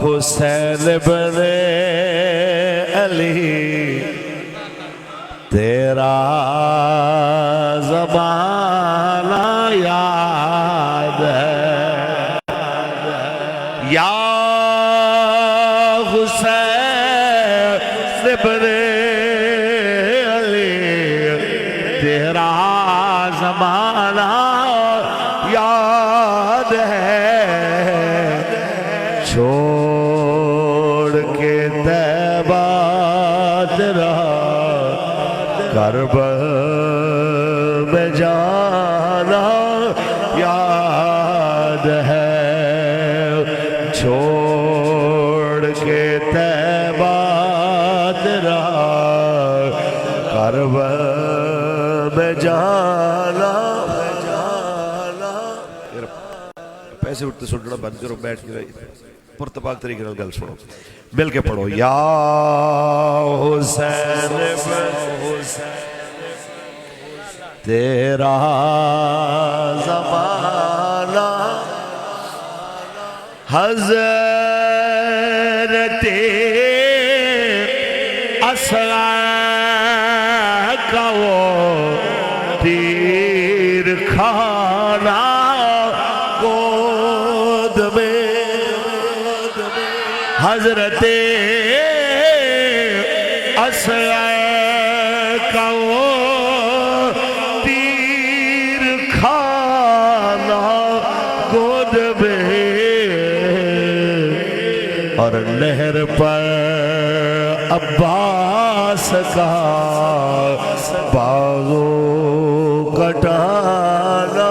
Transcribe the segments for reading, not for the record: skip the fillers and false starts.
حسین بن علی تیرا زمانہ یاد ہے یا حسین بن علی تیرا زمانہ یاد ہے چھوڑ کے طیبہ تیرا کربلا میں جانا یاد ہے چھوڑ کے طیبہ تیرا کربلا میں جانا پیسے اٹھتے سننا بند کرو بیٹھ کے رہی پرتپاک طریقے نال گل سنو مل کے پڑھو یا حسین تیرا زمانہ حضرت اصغر کا وہ تیر کھانا گود میں حضرت اصغر کا وہ تیر کھانا گود میں اور نہر پر عباس کا بازو کٹانا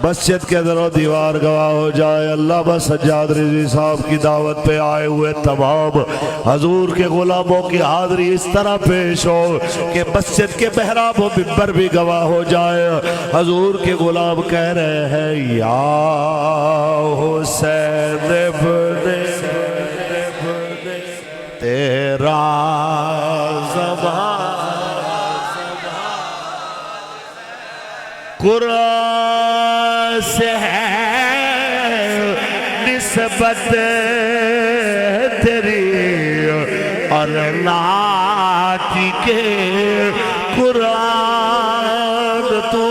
مسجد کے در و دیوار گواہ ہو جائے علامہ سجاد رضوی صاحب کی دعوت پہ آئے ہوئے تمام حضور کے غلاموں کی حاضری اس طرح پیش ہو کہ مسجد کے محراب و منبر بھی گواہ ہو جائے حضور کے غلام کہہ رہے ہیں یا حسین ابن تیرا زمان قرآن سے ہے نسبت تیری اور ناتی کے قرآن تو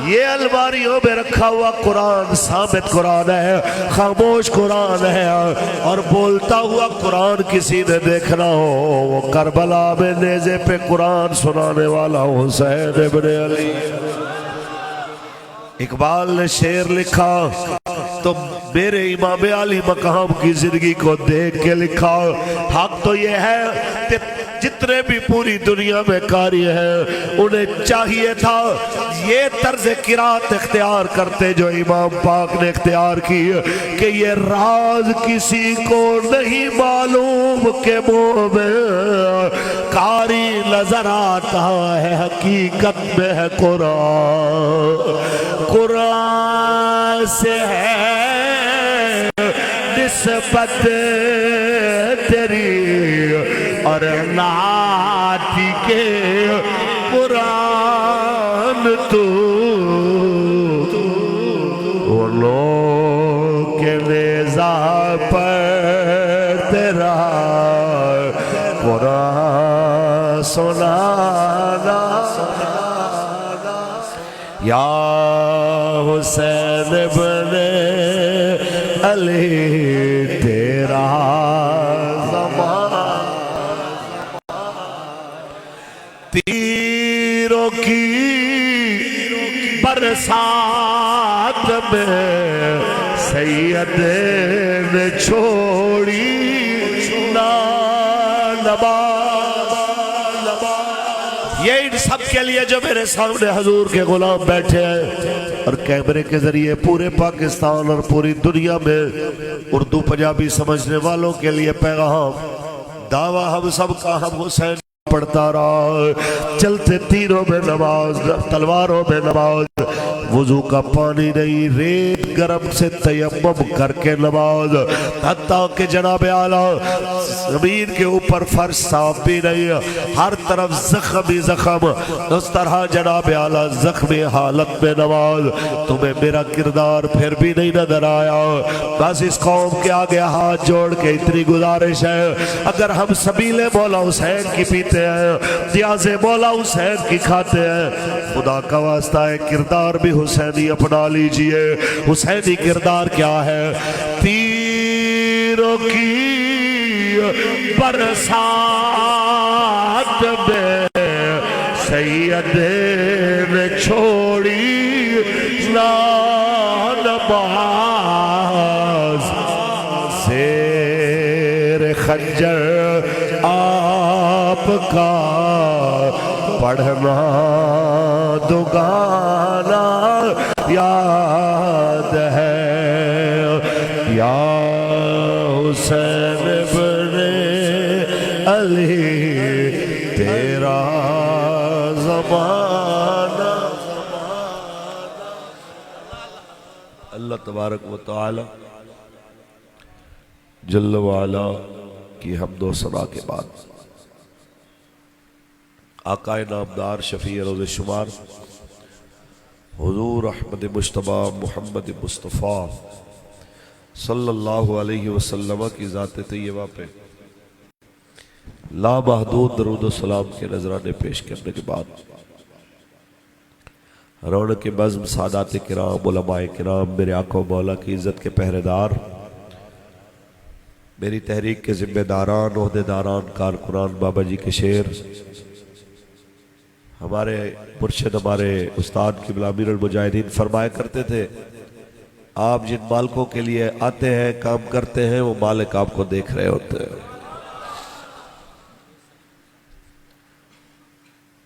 یہ الماریوں میں رکھا ہوا قرآن ثابت قرآن ہے خاموش قرآن ہے اور بولتا ہوا قرآن کسی نے دیکھنا ہو وہ کربلا میں نیزے پہ قرآن سنانے والا حسین ابن علی اقبال نے شعر لکھا تو میرے امام علی مقام کی زندگی کو دیکھ کے لکھا حق تو یہ ہے کہ جتنے بھی پوری دنیا میں قاری ہیں انہیں چاہیے تھا یہ طرز قرات اختیار کرتے جو امام پاک نے اختیار کی کہ یہ راز کسی کو نہیں معلوم کہ منہ میں قاری نظر آتا ہے حقیقت میں ہے قرآن قرآن سے ہے نسبت تیری اور ناتی کے قرآن تو وہ لوگ کے نیزہ پر تیرا قرآن سنانا یا حسین بن علی تیرا تیروں کی برسات میں سید نے چھوڑی یہ ان سب کے لیے جو میرے سامنے حضور کے غلام بیٹھے ہیں اور کیمرے کے ذریعے پورے پاکستان اور پوری دنیا میں اردو پنجابی سمجھنے والوں کے لیے پیغام دعویٰ ہم سب کا ہم حسین پڑھتا رہا چلتے تیروں میں نماز تلواروں میں نماز وضو کا پانی نہیں ریت گرم سے تیمم کر کے نماز، حتیٰ کہ جناب اعلیٰ زمین کے اوپر فرش صاف بھی نہیں، ہر طرف زخم ہی زخم، اس طرح جناب اعلیٰ زخمی حالت میں نماز، تمہیں میرا کردار پھر بھی نہیں نظر آیا۔ بس اس قوم کے آگے ہاتھ جوڑ کے اتنی گزارش ہے، اگر ہم سبیل مولا حسین کی پیتے ہیں، دیاز مولا حسین کی کھاتے ہیں، خدا کا واسطہ ہے کردار بھی حسینی اپنا لیجئے۔ حسینی کردار کیا ہے؟ تیروں کی برسات میں سید نے چھوڑی نماز، زیر خنجر آپ کا پڑھنا دگانا یاد ہے، یا حسین ابن علی تیرا زمانہ۔ اللہ تبارک و تعالی جل وعلا کی حمد و ثنا کے بعد آقا نامدار شفیع روز شمار حضور احمد مجتبی محمد مصطفیٰ صلی اللہ علیہ وسلم کی ذات طیبہ پہ لامحدود درود و سلام کے نذرانے پیش کرنے کے بعد رونق بزم سادات کرام علماء کرام میرے آقا و مولا کی عزت کے پہرے دار میری تحریک کے ذمہ داران عہدے داران کارکنان بابا جی کے شیر ہمارے مرشد ہمارے استاد قبلہ امیر المجاہدین فرمایا کرتے تھے آپ جن مالکوں کے لیے آتے ہیں کام کرتے ہیں وہ مالک آپ کو دیکھ رہے ہوتے ہیں۔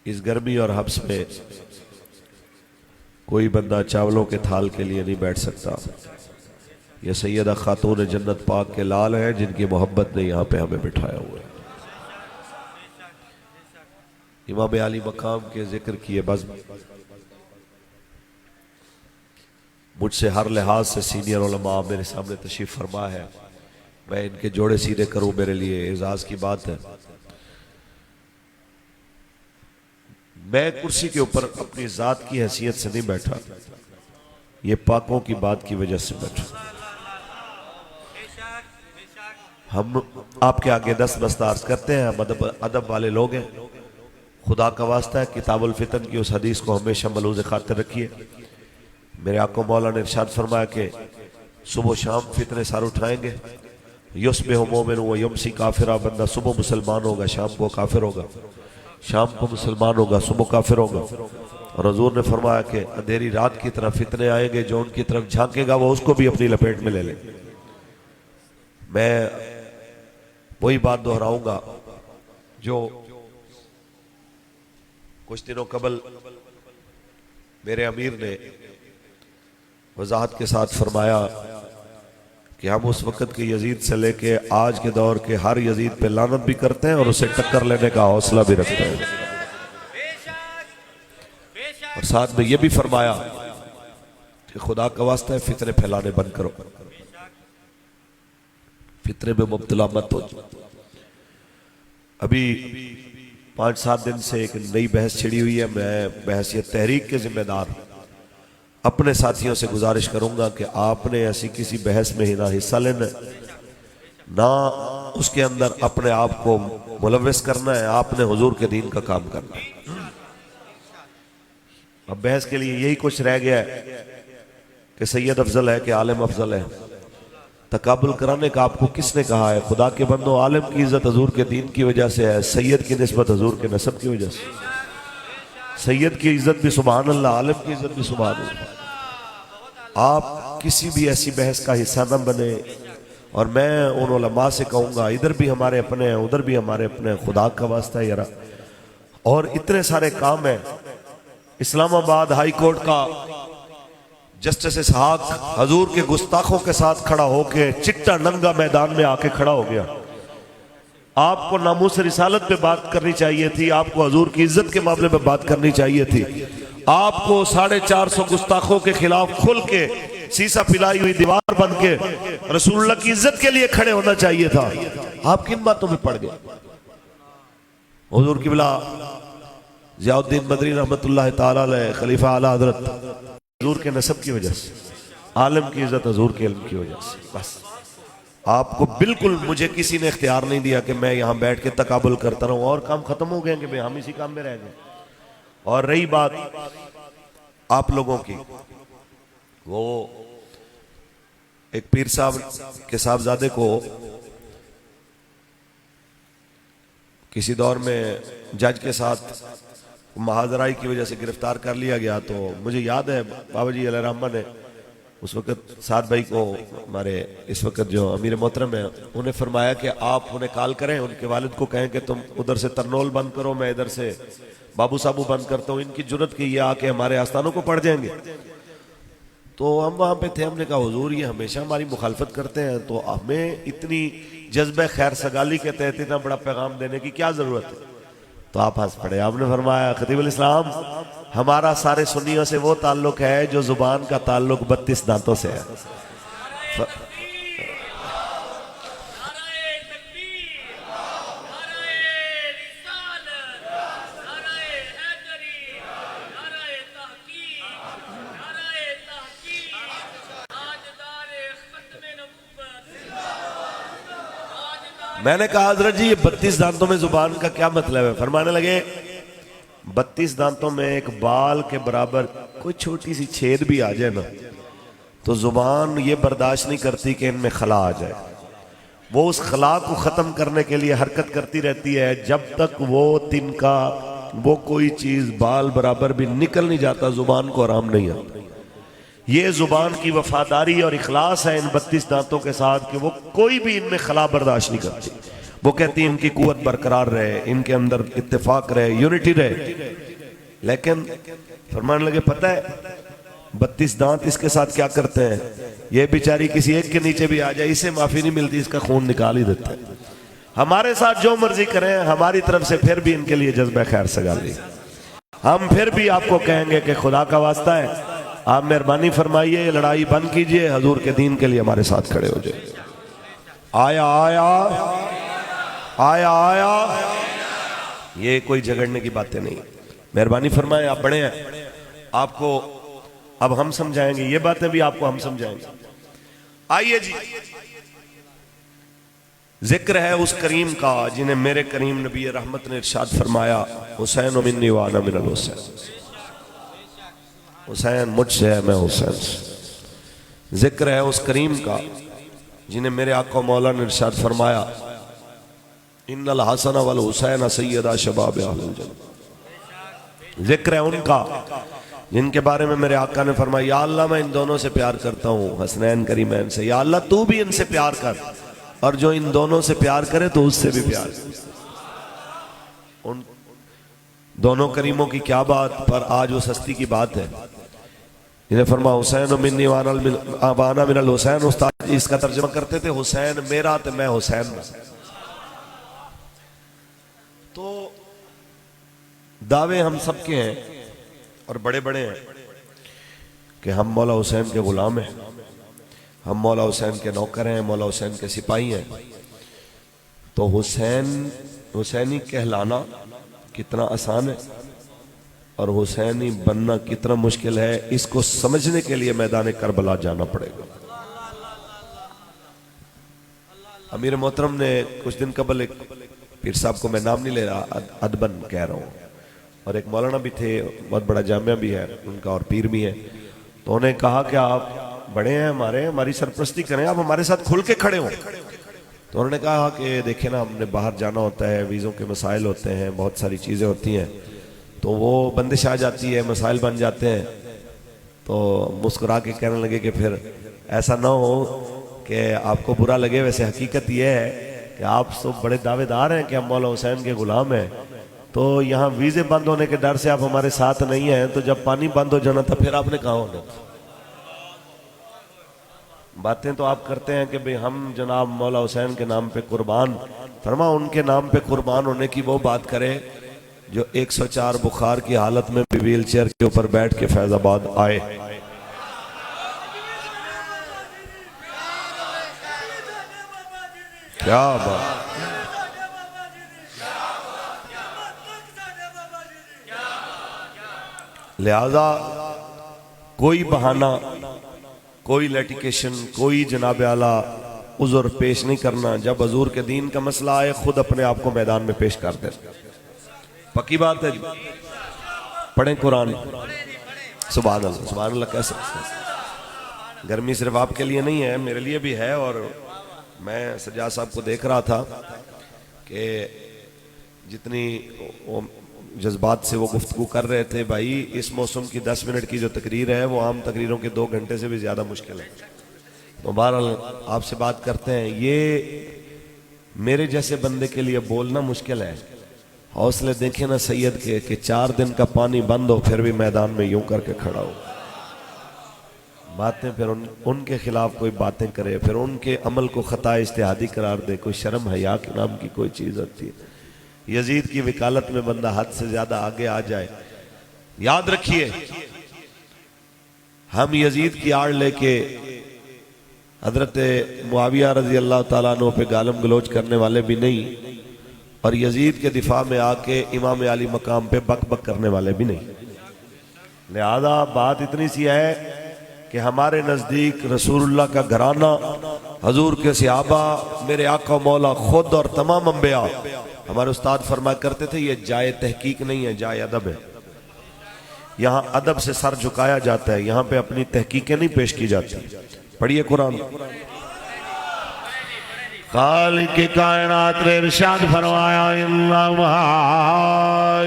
اس گرمی اور حبس میں کوئی بندہ چاولوں کے تھال کے لیے نہیں بیٹھ سکتا۔ یہ سیدہ خاتون جنت پاک کے لال ہیں جن کی محبت نے یہاں پہ ہمیں بٹھایا ہوا ہے۔ امام عالی مقام کے ذکر کیے بزم مجھ سے ہر لحاظ سے سینئر علماء میرے سامنے تشریف فرما ہے، میں ان کے جوڑے سیدھے کروں میرے لیے اعزاز کی بات ہے۔ میں کرسی کے اوپر اپنی ذات کی حیثیت سے نہیں بیٹھا، یہ پاکوں کی بات کی وجہ سے بیٹھا۔ ہم آپ کے آگے دست بستہ عرض کرتے ہیں، ہم ادب والے لوگ ہیں، خدا کا واسطہ ہے کتاب الفتن کی اس حدیث کو ہمیشہ ملحوظ خاطر رکھیے۔ میرے آقا مولا نے ارشاد فرمایا کہ صبح و شام فتنے سر اٹھائیں گے، یصبح مومن و یمسی کافرہ، بندہ صبح مسلمان ہوگا شام کو کافر ہوگا، شام کو مسلمان ہوگا صبح کافر ہوگا۔ اور حضور نے فرمایا کہ اندھیری رات کی طرف فتنے آئیں گے، جو ان کی طرف جھانکے گا وہ اس کو بھی اپنی لپیٹ میں لے لیں۔ میں وہی بات دہراؤں گا جو کچھ دنوں قبل میرے امیر نے وضاحت کے ساتھ فرمایا کہ ہم اس وقت کے یزید سے لے کے آج کے دور کے ہر یزید پہ لعنت بھی کرتے ہیں اور اسے ٹکر لینے کا حوصلہ بھی رکھتے ہیں، اور ساتھ میں یہ بھی فرمایا کہ خدا کا واسطہ ہے فتنے پھیلانے بند کرو، فتنے میں مبتلا مت ہو۔ ابھی 5-7 دن سے ایک نئی بحث چھڑی ہوئی ہے، میں بحثیت تحریک کے ذمہ دار اپنے ساتھیوں سے گزارش کروں گا کہ آپ نے ایسی کسی بحث میں ہی نہ حصہ لینا نہ اس کے اندر اپنے آپ کو ملوث کرنا ہے، آپ نے حضور کے دین کا کام کرنا ہے۔ اب بحث کے لیے یہی کچھ رہ گیا ہے کہ سید افضل ہے کہ عالم افضل ہے، تقابل کرانے کا آپ کو کس نے کہا ہے؟ خدا کے بندو، عالم کی عزت حضور کے دین کی وجہ سے ہے، سید کی نسبت حضور کے نسب کی وجہ سے۔ سید کی عزت بھی سبحان اللہ، عالم کی عزت بھی سبحان اللہ۔ آپ کسی بھی ایسی بحث کا حصہ نہ بنے، اور میں ان علماء سے کہوں گا ادھر بھی ہمارے اپنے ہیں ادھر بھی ہمارے اپنے ہیں، خدا کا واسطہ یارا، اور اتنے سارے کام ہیں۔ اسلام آباد ہائی کورٹ کا جسٹس اسحاق حضور کے گستاخوں کے ساتھ کھڑا ہو کے چٹا ننگا میدان میں آ کے کھڑا ہو گیا۔ آپ کو ناموس رسالت پہ بات کرنی چاہیے تھی، آپ کو حضور کی عزت کے معاملے میں بات کرنی چاہیے تھی، آپ کو 450 گستاخوں کے خلاف کھل کے سیسا پلائی ہوئی دیوار بن کے رسول اللہ کی عزت کے لیے کھڑے ہونا چاہیے تھا. آپ کن باتوں میں پڑ گئے؟ حضور قبلہ ضیاء الدین مدنی رحمت اللہ تعالی علیہ خلیفہ اعلیٰ حضرت، حضور کے نسب کی وجہ سے، عالم کی عزت حضور کے علم کی وجہ سے. بس آپ کو بالکل مجھے کسی نے اختیار نہیں دیا کہ میں یہاں بیٹھ کے تقابل کرتا رہوں، اور کام ختم ہو گئے کہ بھئی ہم اسی کام میں رہ گئے. اور رہی بات آپ لوگوں کی، وہ ایک پیر صاحب کے صاحبزادے کو کسی دور میں جج کے ساتھ محاذرائی کی وجہ سے گرفتار کر لیا گیا. تو مجھے یاد ہے بابا جی علیہ رحمہ نے اس وقت سعد بھائی کو، ہمارے اس وقت جو امیر محترم ہیں، انہیں فرمایا کہ آپ انہیں کال کریں، ان کے والد کو کہیں کہ تم ادھر سے ترنول بند کرو، میں ادھر سے بابو صابو بند کرتا ہوں. ان کی جرت کی یہ آ کے ہمارے آستانوں کو پڑ جائیں گے. تو ہم وہاں پہ تھے، ہم نے کہا حضور یہ ہمیشہ ہماری مخالفت کرتے ہیں، تو ہمیں اتنی جذبہ خیر سگالی کے تحت اتنا بڑا پیغام دینے کی کیا ضرورت ہے؟ تو آپ ہنس پڑے. آپ نے فرمایا خطیب الاسلام ہمارا سارے سنیوں سے وہ تعلق ہے جو زبان کا تعلق 32 دانتوں سے ہے. میں نے کہا حضرت جی یہ 32 دانتوں میں زبان کا کیا مطلب ہے؟ فرمانے لگے 32 دانتوں میں ایک بال کے برابر کوئی چھوٹی سی چھید بھی آ جائے نا تو زبان یہ برداشت نہیں کرتی کہ ان میں خلا آ جائے. وہ اس خلا کو ختم کرنے کے لیے حرکت کرتی رہتی ہے جب تک وہ تن کا وہ کوئی چیز بال برابر بھی نکل نہیں جاتا، زبان کو آرام نہیں آتا. یہ زبان کی وفاداری اور اخلاص ہے ان 32 دانتوں کے ساتھ کہ وہ کوئی بھی ان میں خلا برداشت نہیں کرتی. وہ کہتی ہیں ان کی قوت برقرار رہے، ان کے اندر اتفاق رہے، یونٹی رہے. لیکن فرمانے لگے پتہ ہے 32 دانت اس کے ساتھ کیا کرتے ہیں؟ یہ بیچاری کسی ایک کے نیچے بھی آ جائے اسے معافی نہیں ملتی، اس کا خون نکال ہی دیتے ہیں. ہمارے ساتھ جو مرضی کریں، ہماری طرف سے پھر بھی ان کے لیے جذبہ خیر سگالی. ہم پھر بھی آپ کو کہیں گے کہ خدا کا واسطہ ہے آپ مہربانی فرمائیے یہ لڑائی بند کیجئے، حضور کے دین کے لیے ہمارے ساتھ کھڑے ہو جائے. آیا آیا آیا آیا، یہ کوئی جھگڑنے کی باتیں نہیں. مہربانی فرمائیں، آپ بڑے ہیں، آپ کو اب ہم سمجھائیں گے، یہ باتیں بھی آپ کو ہم سمجھائیں گے. آئیے جی، ذکر ہے اس کریم کا جنہیں میرے کریم نبی رحمت نے ارشاد فرمایا حسین منی وانا من الحسین، حسین مجھ سے ہے میں حسین سے. ذکر ہے اس کریم کا جنہیں میرے آقا مولا نے ارشاد فرمایا ان الحسن والحسین سیدا شباب اہل الجنہ. ذکر ہے ان کا جن کے بارے میں میرے آقا نے فرمایا یا اللہ میں ان دونوں سے پیار کرتا ہوں، حسنین کریمین سے، یا اللہ تو بھی ان سے پیار کر، اور جو ان دونوں سے پیار کرے تو اس سے بھی پیار کر. ان دونوں کریموں کی کیا بات، پر آج وہ سستی کی بات ہے. انہیں فرمایا حسین منی وانا من الحسین. استاد اس کا ترجمہ کرتے تھے حسین میرا تو میں حسین میں. تو دعوے ہم سب کے ہیں اور بڑے بڑے ہیں کہ ہم مولا حسین کے غلام ہیں، ہم مولا حسین کے نوکر ہیں، مولا حسین کے سپاہی ہیں. تو حسینی کہلانا کتنا آسان ہے اور حسینی بننا کتنا مشکل ہے، اس کو سمجھنے کے لیے میدان کربلا جانا پڑے گا. امیر محترم نے کچھ دن قبل ایک پیر صاحب کو میں نام نہیں لے رہا، ادبن کہہ رہا ہوں، اور ایک مولانا بھی تھے، بہت بڑا جامعہ بھی ہے ان کا اور پیر بھی ہے. تو انہیں کہا کہ آپ بڑے ہیں ہماری سرپرستی کریں، آپ ہمارے ساتھ کھل کے کھڑے ہوں. تو انہوں نے کہا کہ دیکھیں نا ہم نے باہر جانا ہوتا ہے، ویزوں کے مسائل ہوتے ہیں، بہت ساری چیزیں ہوتی ہیں، تو وہ بندش آ جاتی ہے، مسائل بن جاتے ہیں. تو مسکرا کے کہنے لگے کہ پھر ایسا نہ ہو کہ آپ کو برا لگے، ویسے حقیقت یہ ہے کہ آپ سب بڑے دعوے دار ہیں کہ ہم مولا حسین کے غلام ہیں، تو یہاں ویزے بند ہونے کے ڈر سے آپ ہمارے ساتھ نہیں ہیں، تو جب پانی بند ہو جانا تھا پھر آپ نے کہاں ہونا تھا. باتیں تو آپ کرتے ہیں کہ ہم جناب مولا حسین کے نام پہ قربان. فرما ان کے نام پہ قربان ہونے کی وہ بات کرے جو 104 بخار کی حالت میں بھی ویل چیئر کے اوپر بیٹھ کے فیض آباد آئے. کیا بات. لہذا کوئی بہانہ، کوئی لیٹیکیشن، کوئی جناب اعلیٰ عذر پیش نہیں کرنا. جب حضور کے دین کا مسئلہ آئے خود اپنے آپ کو میدان میں پیش کر دیں. پکی بات ہے جی. پڑھیں قرآن. سبحان اللہ. سبحان اللہ. کیسے گرمی صرف آپ کے لیے نہیں ہے، میرے لیے بھی ہے. اور میں سجاد صاحب کو دیکھ رہا تھا کہ جتنی جذبات سے وہ گفتگو کر رہے تھے. بھائی اس موسم کی 10 منٹ کی جو تقریر ہے وہ عام تقریروں کے 2 گھنٹے سے بھی زیادہ مشکل ہے. تو بہرحال آپ سے بات کرتے ہیں. یہ میرے جیسے بندے کے لیے بولنا مشکل ہے. حوصلے دیکھیں نا سید کے کہ 4 دن کا پانی بند ہو پھر بھی میدان میں یوں کر کے کھڑا ہو. باتیں پھر ان کے خلاف کوئی باتیں کرے، پھر ان کے عمل کو خطا اجتہادی قرار دے. کوئی شرم حیا کے نام کی کوئی چیز ہوتی ہے؟ یزید کی وکالت میں بندہ حد سے زیادہ آگے آ جائے. یاد رکھیے ہم یزید کی آڑ لے کے حضرت معاویہ رضی اللہ تعالیٰ عنہ پہ گالم گلوچ کرنے والے بھی نہیں، اور یزید کے دفاع میں آ کے امام علی مقام پہ بک بک کرنے والے بھی نہیں. لہذا بات اتنی سی ہے کہ ہمارے نزدیک رسول اللہ کا گھرانہ، حضور کے صحابہ، میرے آقا و مولا خود اور تمام انبیاء، ہمارے استاد فرمایا کرتے تھے یہ جائے تحقیق نہیں ہے، جائے ادب ہے. یہاں ادب سے سر جھکایا جاتا ہے، یہاں پہ اپنی تحقیقیں نہیں پیش کی جاتی. پڑھیے قرآن. خالق کائنات نے ارشاد فرمایا انما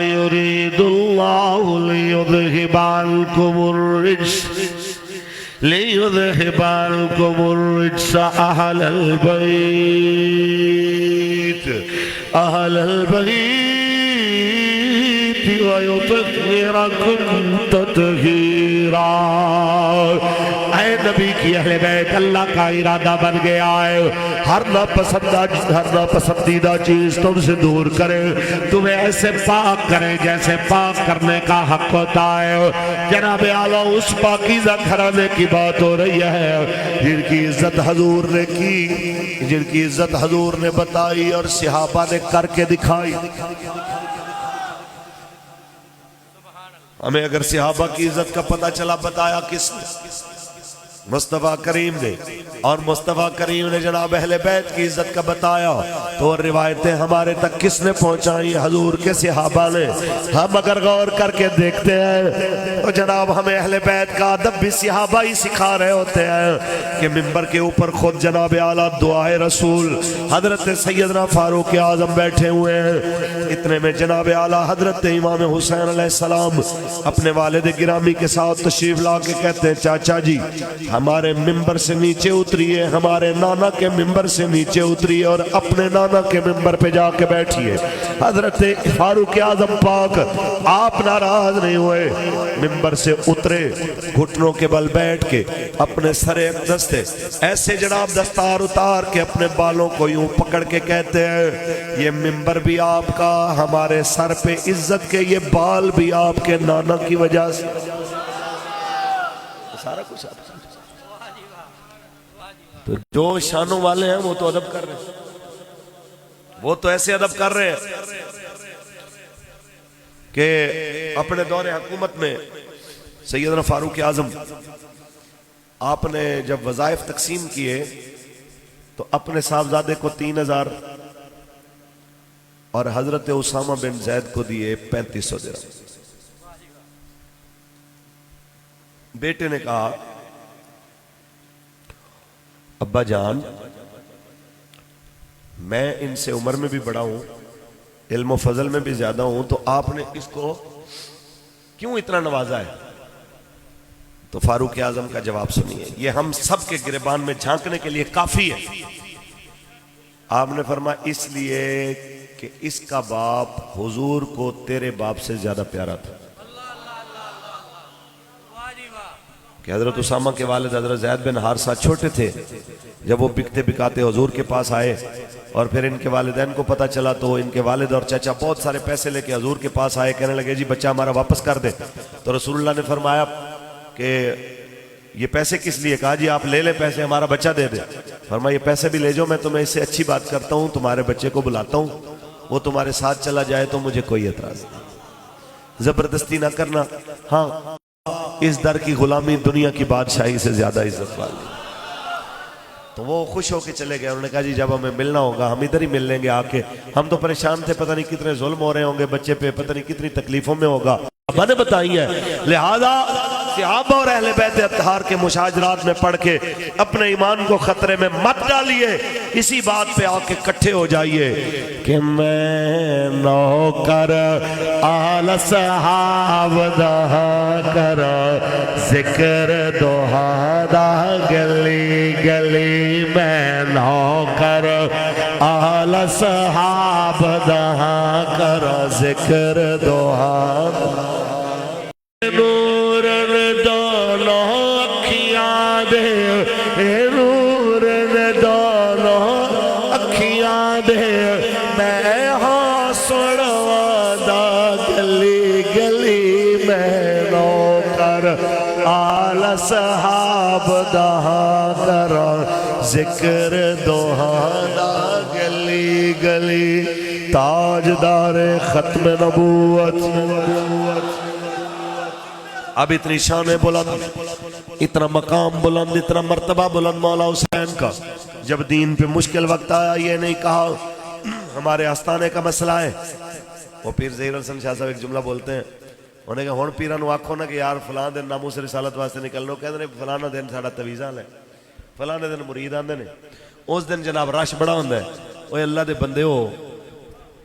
یرید اللہ لیذہب عنکم الرجس اہل البیت ویطہرکم تطہیرا. اے نبی کی اہل بیت اللہ کا ارادہ بن گیا ہے ہر ناپسندیدہ چیز تم سے دور کرے، تمہیں ایسے پاک کرے جیسے پاک کرنے کا حق ہوتا ہے. جناب اعلیٰ اس پاکیزہ گھرانے کی بات ہو رہی ہے جن کی عزت حضور نے کی، جن کی عزت حضور نے بتائی اور صحابہ نے کر کے دکھائی. ہمیں اگر صحابہ کی عزت کا پتہ چلا بتایا کس نے؟ مصطفیٰ کریم نے. اور مصطفیٰ کریم نے جناب اہل بیت کی عزت کا بتایا تو روایتیں ہمارے تک کس نے پہنچائی؟ حضور کے صحابہ نے. ہم اگر غور کر کے دیکھتے ہیں تو جناب ہمیں اہل بیت کا ادب بھی صحابہ ہی سکھا رہے ہوتے ہیں کہ منبر کے اوپر خود جناب اعلیٰ دعائے رسول حضرت سیدنا فاروق اعظم بیٹھے ہوئے ہیں. اتنے میں جناب اعلیٰ حضرت امام حسین علیہ السلام اپنے والد گرامی کے ساتھ تشریف لا کے کہتے ہیں چاچا جی ہمارے ممبر سے نیچے اتریے، ہمارے نانا کے ممبر سے نیچے اتریے اور اپنے نانا کے ممبر پہ جا کے بیٹھیے. حضرت فاروق اعظم پاک آپ ناراض نہیں ہوئے، ممبر سے اترے، گھٹنوں کے بل بیٹھ کے اپنے سر اقدس سے ایسے جناب دستار اتار کے اپنے بالوں کو یوں پکڑ کے کہتے ہیں یہ ممبر بھی آپ کا، ہمارے سر پہ عزت کے یہ بال بھی آپ کے نانا کی وجہ سے. سارا کچھ آپ تو جو شانوں والے ہیں وہ تو ادب کر رہے ہیں، وہ تو ایسے ادب کر رہے ہیں کہ اپنے دور حکومت میں سیدنا فاروق اعظم آپ نے جب وظائف تقسیم کیے تو اپنے صاحبزادے کو 3000 اور حضرت اسامہ بن زید کو دیے 3500 درہم. بیٹے نے کہا ابا جان میں ان سے عمر میں بھی بڑا ہوں، علم و فضل میں بھی زیادہ ہوں، تو آپ نے اس کو کیوں اتنا نوازا ہے؟ تو فاروق اعظم کا جواب سنیے، یہ ہم سب کے گریبان میں جھانکنے کے لیے کافی ہے. آپ نے فرمایا اس لیے کہ اس کا باپ حضور کو تیرے باپ سے زیادہ پیارا تھا. کہ حضرت اسامہ کے والد حضرت زید بن حارثہ چھوٹے تھے، جب وہ بکتے بکاتے حضور کے پاس آئے اور پھر ان کے والدین کو پتا چلا تو ان کے والد اور چچا بہت سارے پیسے لے کے حضور کے پاس آئے، کہنے لگے جی بچہ ہمارا واپس کر دے. تو رسول اللہ نے فرمایا کہ یہ پیسے کس لیے؟ کہا جی آپ لے لیں پیسے، ہمارا بچہ دے دے. فرمایا یہ پیسے بھی لے جاؤ, میں تمہیں اس سے اچھی بات کرتا ہوں, تمہارے بچے کو بلاتا ہوں, وہ تمہارے ساتھ چلا جائے تو مجھے کوئی اعتراض نہیں, زبردستی نہ کرنا. ہاں اس در کی غلامی دنیا کی بادشاہی سے زیادہ عزت والی. تو وہ خوش ہو کے چلے گئے. انہوں نے کہا جی جب ہمیں ملنا ہوگا ہم ادھر ہی مل لیں گے آ کے, ہم تو پریشان تھے, پتہ نہیں کتنے ظلم ہو رہے ہوں گے بچے پہ, پتہ نہیں کتنی تکلیفوں میں ہوگا, ابا نے بتائی ہے. لہذا صحابہ اور اہل بیت اطہار کے مشاجرات میں پڑھ کے اپنے ایمان کو خطرے میں مت ڈالیے, اسی بات پہ آ کے اکٹھے ہو جائیے کہ میں نوکر آل صحاب دا کر ذکر دوہا دا گلی گلی, میں نوکر آل صحاب دا کر ذکر دوہا نورن دونوں اکھیاں دے, نورن دونوں اکھیاں دے, میں ہاں سڑوا دا گلی گلی, میں نوکر آل صحاب دا کر ذکر دوہا دا گلی گلی. تاجدار ختم نبوت, اب اتنی شان بلند, اتنا مقام بلند, اتنا مرتبہ بلند مولا حسین کا. جب دین پہ مشکل وقت آیا یہ نہیں کہا ہمارے آستانے کا مسئلہ ہے. وہ پیر ظہیر حسن شاہ صاحب ایک جملہ بولتے ہیں, انہوں نے کہا ہون پیرانو آکھو نا کہ یار فلاں دن ناموس رسالت واسطے نکلنو, کہتے ہیں فلانا دن ساڑا تویزان ہے, فلانے دن مرید آندے نے, اس دن جناب رش بڑا ہوندہ ہے. اوہ اللہ دے بندے ہو,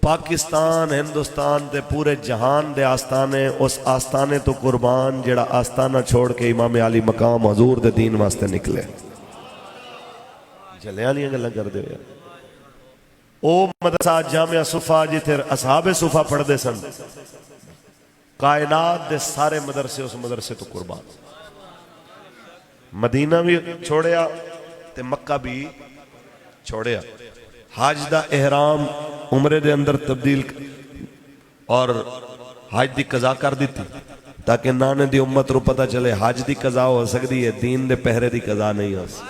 پاکستان ہندوستان دے پورے جہان دے آستانے, اس آستانے تو قربان جڑا آستانہ چھوڑ کے امام علی مقام حضور دے دین واسطے نکلے. جلیاں نہیں گلہ کر دے یار. او مدرسہ جامعہ صفا جتھے اصحاب صفا پڑھ دے سن, کائنات دے سارے مدرسے اس مدرسے تو قربان. مدینہ بھی چھوڑیا تے مکہ بھی چھوڑیا. حاج دا احرام عمرے دے اندر تبدیل اور حاج دی قضا کر دیتی تاکہ نانے دی امت رو پتہ چلے حاج دی قضا ہو سکتی ہے, دین دے پہرے دی قضا نہیں ہو سکتی.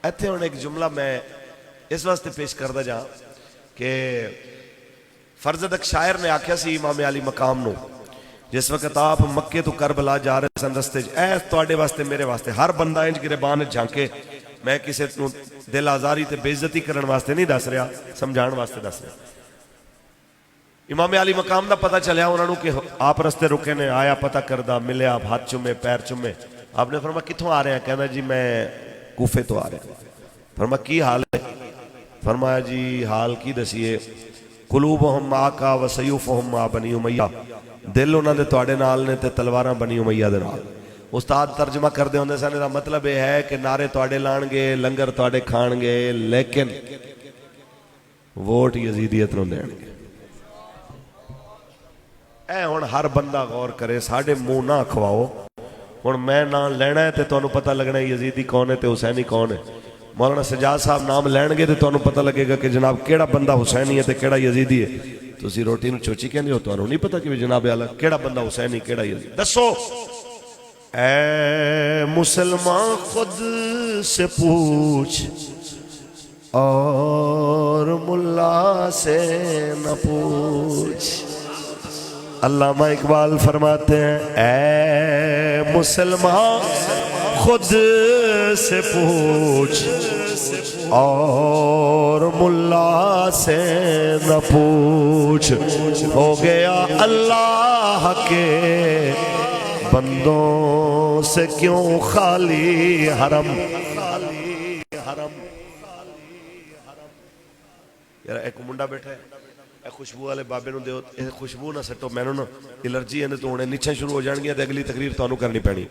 ایتھے ہونے ایک جملہ میں اس واسطے پیش کردہ جا کہ فرزد ایک شاعر نے آکھیا سی امام علی مقام نو, جس وقت آپ مکے تو کربلا جا رہے سن رستے, اے توڑے واسطے میرے واسطے ہر بندہ انج گربان جھانکے, میں کسی دل آزاری تے بےعزتی کرن واسطے نہیں دس رہا, سمجھان واسطے دس رہا. امام علی مقام دا پتہ چلیا انہوں نے کہ آپ رستے رکے نے, آیا پتہ کردہ, ملے آپ, ہاتھ چمے, پیر چمے. آپ نے فرمایا کتھوں آ رہے ہیں؟ کہنا جی میں کوفے تو آ رہے ہیں. فرمایا کی حال ہے؟ فرمایا جی حال کی دسیے, قلوبہم آقا و سیوفہم آ بنی امیہ, دل انہوں نے توڑے نال نے تے تلواراں بنی امیہ دے نال. استاد ترجمہ کر دے ہوندے سنے دا مطلب یہ ہے کہ نعرے توڑے لان گے, لنگر توڑے کھان گے, لیکن ووٹ یزیدیت نو دین گے. اے ہون ہر بندہ غور کرے, ساڑھے منہ نہ کھواؤ. ہون میں نام لینا ہے تے تو انہوں پتہ لگنا ہے یزیدی کون ہے تے حسینی کون ہے. مولانا سجاد صاحب نام لین گے تے تو انہوں پتہ لگے گا کہ جناب کیڑا بندہ حسینی ہے تے کیڑا یزیدی ہے. تو اسی روٹی نو چوچی کہنے ہو, تو انہوں نہیں پتہ کہ جناب اللہ کیڑا بندہ حسینی کیڑا یزیدی. دسو اے مسلمان خود سے پوچھ اور ملا سے نہ پوچھ. علامہ اقبال فرماتے ہیں اے مسلمان خود سے پوچھ اور ملا سے نہ پوچھ, ہو گیا اللہ کے بندوں سے کیوں خالی حرم. یار ایک منڈا بیٹھا ہے, اے خوشبو والے بابے نو دیو, اے خوشبو نہ سٹو, میں نو الرجی ہے تو انہیں نیچے شروع ہو جان گیا, اگلی تقریر تو انہوں کرنی پینی.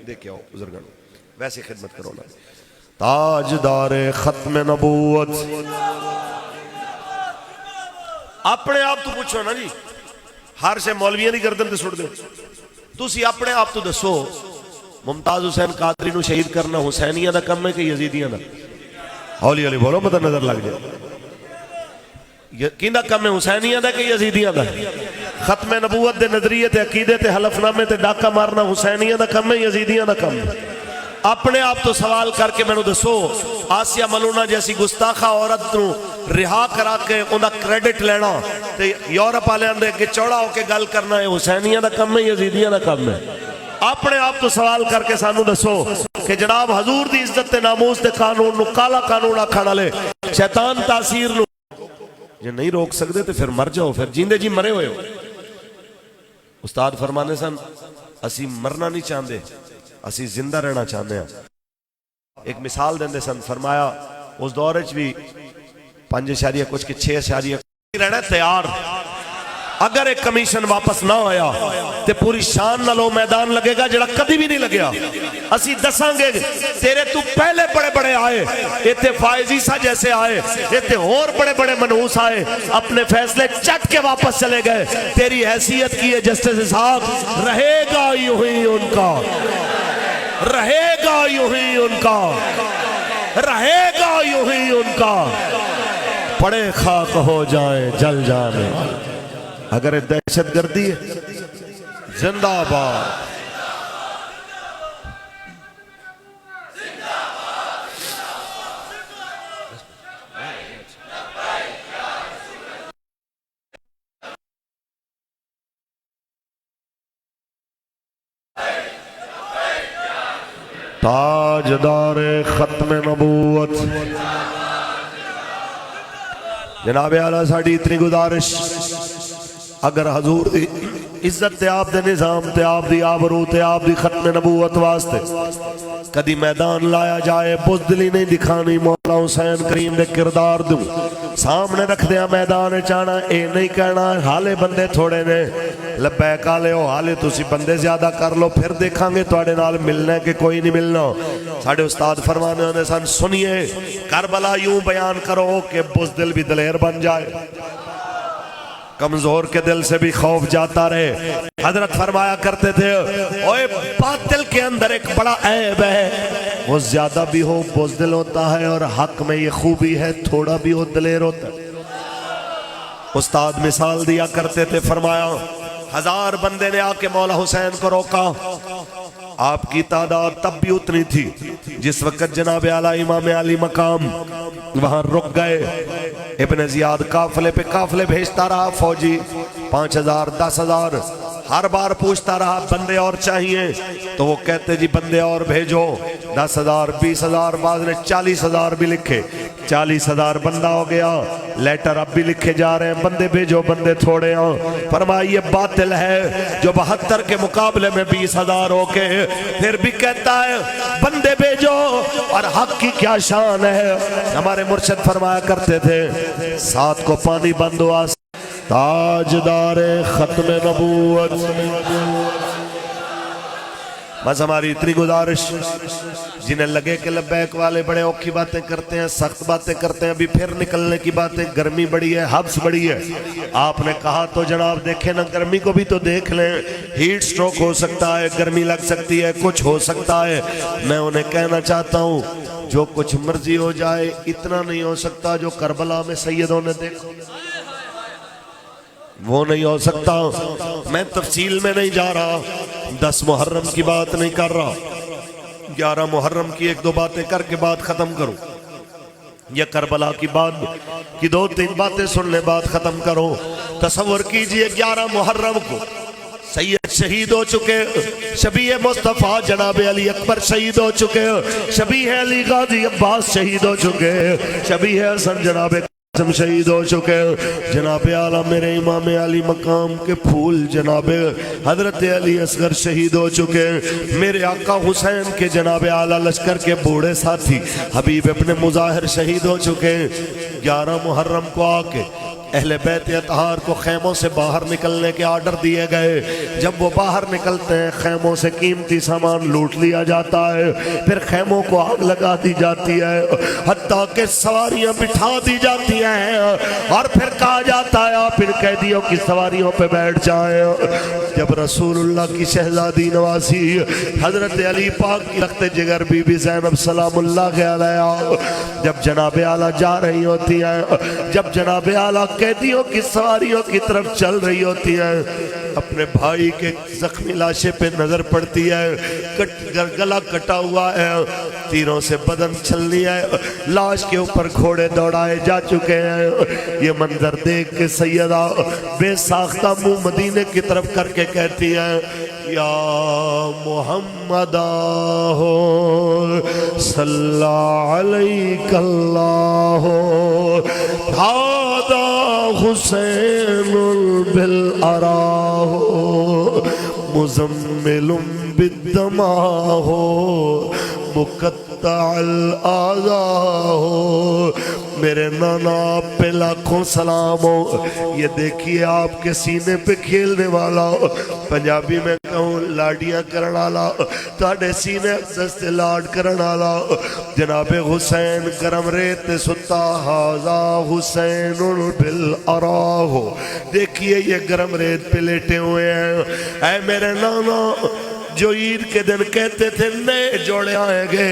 دیکھ آؤ بزرگاں ویسے خدمت کرو نا. تاجدار ختم نبوت, اپنے آپ تو پوچھو نا جی, ہر سے مولویاں نہیں گردن تے سٹ دو. تسی اپنے آپ تو دسو ممتاز حسین قادری نو شہید کرنا حسینیہ دا کم ہے کہ یزیدیاں دا؟ ہولی ہولی بولو مدر نظر لگ جائے. کیندا کم ہے حسینیہ دا کہ یزیدیاں دا؟ ختم نبوت دے نظریے تے عقیدے تے حلف نامے تے ڈاکہ مارنا حسینیہ دا کم ہے یزیدیاں دا کم ہے؟ اپنے آپ تو سوال کر کے میں نے دسو آسیہ ملونہ جیسی گستاخہ عورت نو رہا کرا کے انہا کریڈٹ لینا تے یورپ آلے اندے کہ چوڑا ہو کے گل کرنا ہے حسینیہ دا کم ہے یزیدیہ دا کم ہے اپنے آپ تو سوال کر کے سانو دسو کہ جناب حضور دی عزت تے ناموس تے قانون نو کالا قانون آکھانا لے شیطان تاثیر نو یہ نہیں روک سکتے تو پھر مر جاؤ پھر جیندے جی مرے ہوئے ہو استاد فرمانے سن اسی مرنا نہیں چاہتے اسی زندہ رہنا چاہتے ہیں ایک مثال دیندے سن فرمایا اس دور وچ بھی 5 کچھ کے 6 رہنا تیار اگر ایک کمیشن واپس نہ آیا تے پوری شان نہ لو میدان لگے گا جڑا کدی بھی نہیں لگیا اسی دساں گے تیرے تو پہلے بڑے بڑے آئے ایتھے فائزی سا جیسے آئے ایتھے اور بڑے بڑے منحوس آئے اپنے فیصلے چٹ کے واپس چلے گئے تیری حیثیت کی ہے جسٹس اسحاق رہے گا یوں ہی ان کا رہے گا یوں ہی ان کا رہے گا یوں ہی ان کا پڑے خاک ہو جائیں جل جانے اگر دہشت گردی ہے زندہ باد تاجدار ختم نبوت جناب اعلیٰ ساڑی اتنی گزارش اگر حضور دی عزت تے آپ دے نظام تے آپ دی آبرو تے آپ دی ختم نبوت واسطے کدی میدان لایا جائے بزدلی نہیں دکھانی مولا حسین کریم دے کردار دوں سامنے رکھ دیا میدان چانا اے نہیں کہنا حالے بندے تھوڑے نے لبیک آلے ہو حالے تسی بندے زیادہ کر لو پھر دیکھاں گے توڑے نال ملنے کے کوئی نہیں ملنا ساڑھے استاد فرمانے ہونے سن سنیے کربلا یوں بیان کرو کہ بزدل بھی دلیر بن جائے کمزور کے دل سے بھی خوف جاتا رہے حضرت فرمایا کرتے تھے اوے باطل کے اندر ایک بڑا عیب ہے وہ زیادہ بھی ہو بزدل ہوتا ہے اور حق میں یہ خوبی ہے تھوڑا بھی ہو دلیر ہوتا ہے استاد مثال دیا کرتے تھے فرمایا 1000 بندے نے آکے مولا حسین کو روکا آپ کی تعداد تب بھی اتنی تھی جس وقت جناب اعلیٰ امام علی مقام وہاں رک گئے ابن زیاد قافلے پہ قافلے بھیجتا رہا فوجی 5000 10,000 ہر بار پوچھتا رہا بندے اور چاہیے تو وہ کہتے جی بندے اور بھیجو 10,000 20,000 بعض نے 40,000 بھی لکھے 40,000 بندہ ہو گیا لیٹر اب بھی لکھے جا رہے ہیں بندے بھیجو بندے تھوڑے ہیں فرمایا یہ باطل ہے جو 72 کے مقابلے میں 20,000 ہو کے پھر بھی کہتا ہے بندے بھیجو اور حق کی کیا شان ہے ہمارے مرشد فرمایا کرتے تھے 7 کو پانی بند ہوا تاجدار ختم نبوت بس ہماری اتنی گزارش جنہیں لگے کہ لبیک والے بڑے اوکھی باتیں کرتے ہیں سخت باتیں کرتے ہیں ابھی پھر نکلنے کی باتیں گرمی بڑی ہے حبس بڑی ہے آپ نے کہا تو جناب دیکھیں نا گرمی کو بھی تو دیکھ لیں ہیٹ سٹروک ہو سکتا ہے گرمی لگ سکتی ہے کچھ ہو سکتا ہے میں انہیں کہنا چاہتا ہوں جو کچھ مرضی ہو جائے اتنا نہیں ہو سکتا جو کربلا میں سیدوں نے دیکھو وہ نہیں ہو سکتا میں تفصیل میں نہیں جا رہا 10 محرم کی بات نہیں کر رہا 11 محرم کی 1-2 باتیں کر کے بات ختم کروں یا کربلا کی بات کی 2-3 باتیں سن لے بات ختم کرو تصور کیجئے 11 محرم کو سید شہید ہو چکے شبیہ مصطفیٰ جناب علی اکبر شہید ہو چکے شبیہ علی غازی عباس شہید ہو چکے شبیہ حسن جناب شہید ہو چکے جناب اعلیٰ میرے امام علی مقام کے پھول جناب حضرت علی اصغر شہید ہو چکے میرے آقا حسین کے جناب اعلیٰ لشکر کے بوڑھے ساتھی حبیب ابن مظاہر شہید ہو چکے 11 محرم کو آکے اہل بیت اطہار کو خیموں سے باہر نکلنے کے آرڈر دیے گئے جب وہ باہر نکلتے ہیں خیموں سے قیمتی سامان لوٹ لیا جاتا ہے پھر خیموں کو آگ لگا دی جاتی ہے حتیٰ کہ سواریاں بٹھا دی جاتی ہیں اور پھر کہا جاتا ہے آپ ان قیدیوں کی سواریوں پہ بیٹھ جائیں جب رسول اللہ کی شہزادی نواسی حضرت علی پاک کی رخت جگر بی بی زینب سلام اللہ علیہ جب جناب اعلیٰ جا رہی ہوتی ہیں جب جناب اعلیٰ قیدیوں کی سواریوں کی طرف چل رہی ہوتی ہے، اپنے بھائی کے زخمی لاشے پہ نظر پڑتی ہے، گلا کٹا ہوا ہے، تیروں سے بدن چھلنی ہے، لاش کے اوپر گھوڑے دوڑائے جا چکے ہیں۔ یہ منظر دیکھ کے سیدہ بے ساختہ منہ مدینے کی طرف کر کے کہتی ہے یا محمد صلی علیک اللہ ہذا حسین بالعراہ مزمل بالدماہ مقطع الاعضاء۔ میرے نانا آپ پہ لاکھوں سلام ہو، یہ دیکھیے آپ کے سینے پہ کھیلنے والا، پنجابی میں کہوں لاڈیاں کرن والا، تہاڈے سینے دستے لاڈ کرن والا جناب حسین گرم ریت ستا ھذا حسین بالعراہ۔ دیکھیے یہ گرم ریت پہ لیٹے ہوئے ہیں۔ اے میرے نانا جو عید کے دن کہتے تھے نئے جوڑے آئیں گے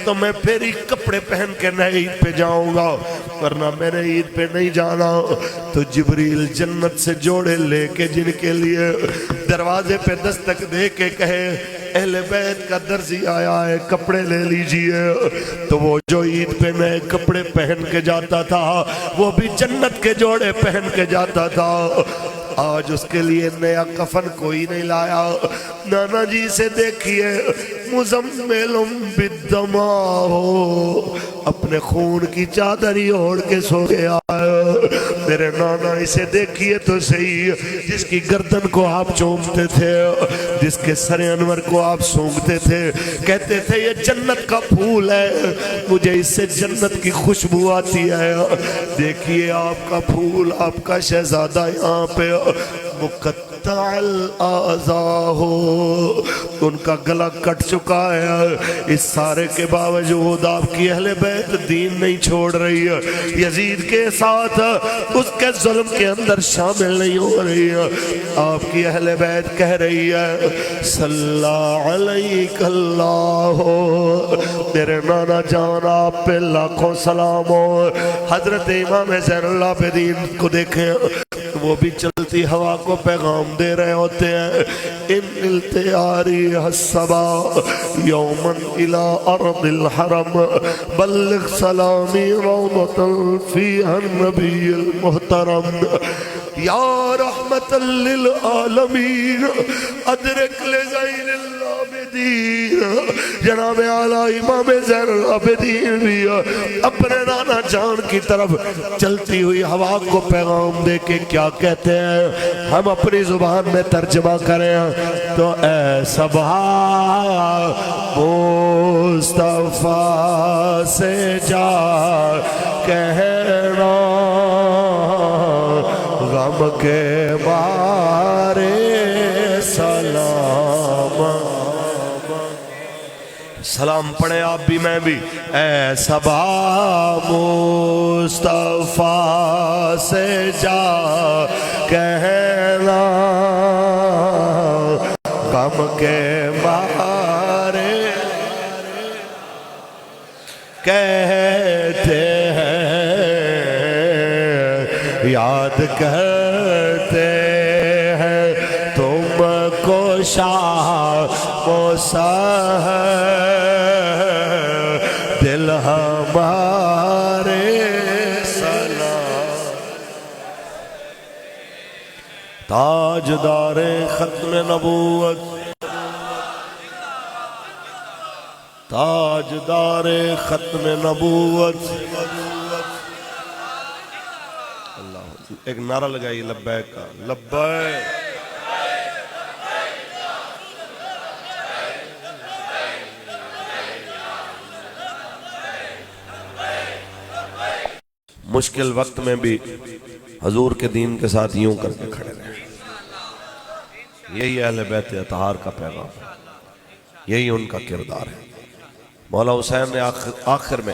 تو میں پھر ہی کپڑے پہن کے نئے عید پہ جاؤں گا، ورنہ میں نے عید پہ نہیں جانا۔ تو جبریل جنت سے جوڑے لے کے جن کے لیے دروازے پہ دستک دے کے کہے اہل بیت کا درزی آیا ہے کپڑے لے لیجئے، تو وہ جو عید پہ نئے کپڑے پہن کے جاتا تھا وہ بھی جنت کے جوڑے پہن کے جاتا تھا۔ آج اس کے لیے نیا کفن کوئی نہیں لایا۔ نانا جی سے دیکھیے مزمل بالدماء، اپنے خون کی چادر ہی اوڑھ کے سو گیا۔ میرے نانا اسے دیکھیے تو صحیح، جس کی گردن کو آپ چومتے تھے، جس کے سر انور کو آپ سونگتے تھے، کہتے تھے یہ جنت کا پھول ہے، مجھے اس سے جنت کی خوشبو آتی ہے۔ دیکھیے آپ کا پھول، آپ کا شہزادہ یہاں پہ مقطع الاعضاء ہو، ان کا گلا کٹ چکا ہے۔ اس سارے کے باوجود آپ کی اہل بیت دین نہیں چھوڑ رہی ہے، یزید کے ساتھ اس کے ظلم کے اندر شامل نہیں ہو رہی ہے۔ آپ کی اہل بیت کہہ رہی ہے صلی علیک اللہ، میرے نانا جان آپ پہ لاکھوں سلام ہو۔ حضرت امام زین العابدین کو دیکھیں، وہ بھی چلتی ہوا کو پیغام دے رہے ہوتے ہیں ان التیاری حسبا یومن الى ارض الحرم بلغ سلامی روضتا فیہا النبی المحترم یا رحمت للعالمین ادرک لزین العابدین۔ جناب اعلی امام زین العابدین بھی اپنے نانا جان کی طرف چلتی ہوئی ہوا کو پیغام دے کے کیا کہتے ہیں، ہم اپنی زبان میں ترجمہ کریں تو اے صبا مصطفیٰ سے جا کہنا غم کے بارے سلام، سلام پڑھیں آپ بھی میں بھی، اے صبا مصطفیٰ سے جا کہنا غم کے بارے کہتے ہیں یاد کرتے ہیں تم کو شاہ موسیٰ دل ہمارے سلام۔ تاجدار ختم نبوت، تاجدار ختم نبوت، اللہ ایک نعرہ لگائی لبیک کا، لبیک مشکل وقت میں بھی حضور کے دین کے ساتھ یوں کر کے کھڑے رہے۔ یہی اہل بیت اطہار کا پیغام ہے، یہی ان کا کردار ہے۔ مولا حسین نے آخر میں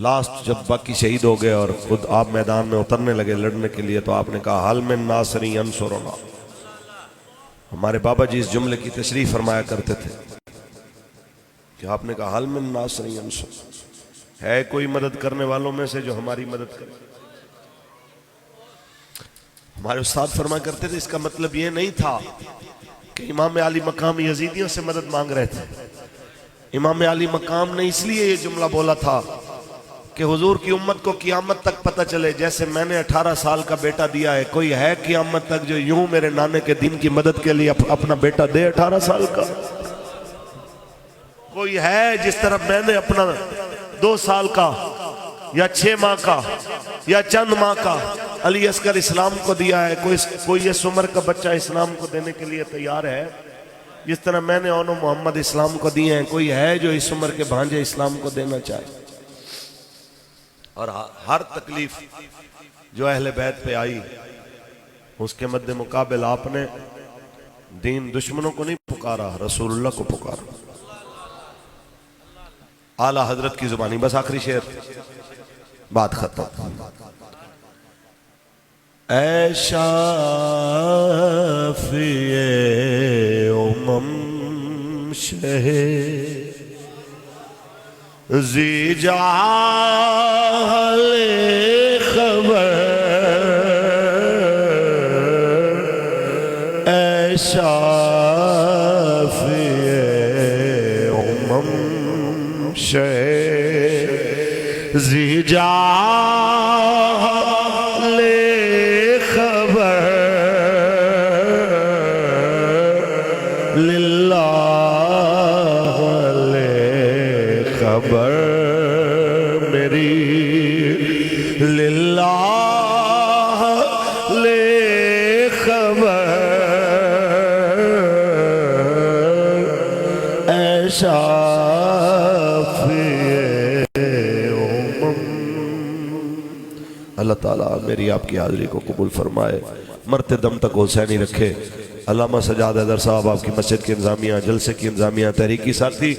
لاسٹ جب باقی شہید ہو گئے اور خود آپ میدان میں اترنے لگے لڑنے کے لیے تو آپ نے کہا حل من ناصر ینصرنا۔ ہمارے بابا جی اس جملے کی تشریح فرمایا کرتے تھے کہ آپ نے کہا حل من ناصر ینصرنا، ہے کوئی مدد کرنے والوں میں سے جو ہماری مدد کرے؟ ہمارے استاد فرمایا کرتے تھے اس کا مطلب یہ نہیں تھا کہ امام علی مقام یزیدیوں سے مدد مانگ رہے تھے. امام علی مقام نے اس لیے یہ جملہ بولا تھا کہ حضور کی امت کو قیامت تک پتہ چلے جیسے میں نے 18 سال کا بیٹا دیا ہے، کوئی ہے قیامت تک جو یوں میرے نانے کے دین کی مدد کے لیے اپنا بیٹا دے 18 سال کا؟ کوئی ہے جس طرح میں نے اپنا 2 سال کا یا 6 ماہ کا یا چند ماہ کا علی اصغر اسلام کو دیا ہے، کوئی اس عمر کا بچہ اسلام کو دینے کے لیے تیار ہے؟ جس طرح میں نے اونو محمد اسلام کو دیے ہیں، کوئی ہے جو اس عمر کے بھانجے اسلام کو دینا چاہے؟ اور ہر تکلیف جو اہل بیت پہ آئی اس کے مد مقابل آپ نے دین دشمنوں کو نہیں پکارا، رسول اللہ کو پکارا. اعلیٰ حضرت کی زبانی. بس آخری شعر، بات ختم. اے شافی امم شہ ذی جعل خبر، اے شافی امم شہ ذی جعل خبر، للہ خبر میری، للہ لے خبر، اے شافی امم. اللہ تعالیٰ میری آپ کی حاضری کو قبول فرمائے، مرتے دم تک حسینی رکھے. علامہ سجاد حیدر صاحب، آپ کی مسجد کی انتظامیہ، جلسے کی انتظامیہ، تحریکی ساتھی،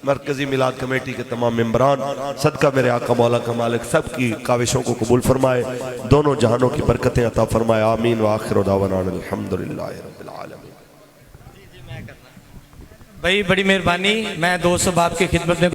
مرکزی میلاد کمیٹی کے تمام ممبران، صدقہ میرے آقا مولا کا مالک سب کی کاوشوں کو قبول فرمائے، دونوں جہانوں کی برکتیں عطا فرمائے. آمین. وآخر دعوانا الحمدللہ رب العالمین. بھائی بڑی مہربانی، میں 200 باپ کی خدمت میں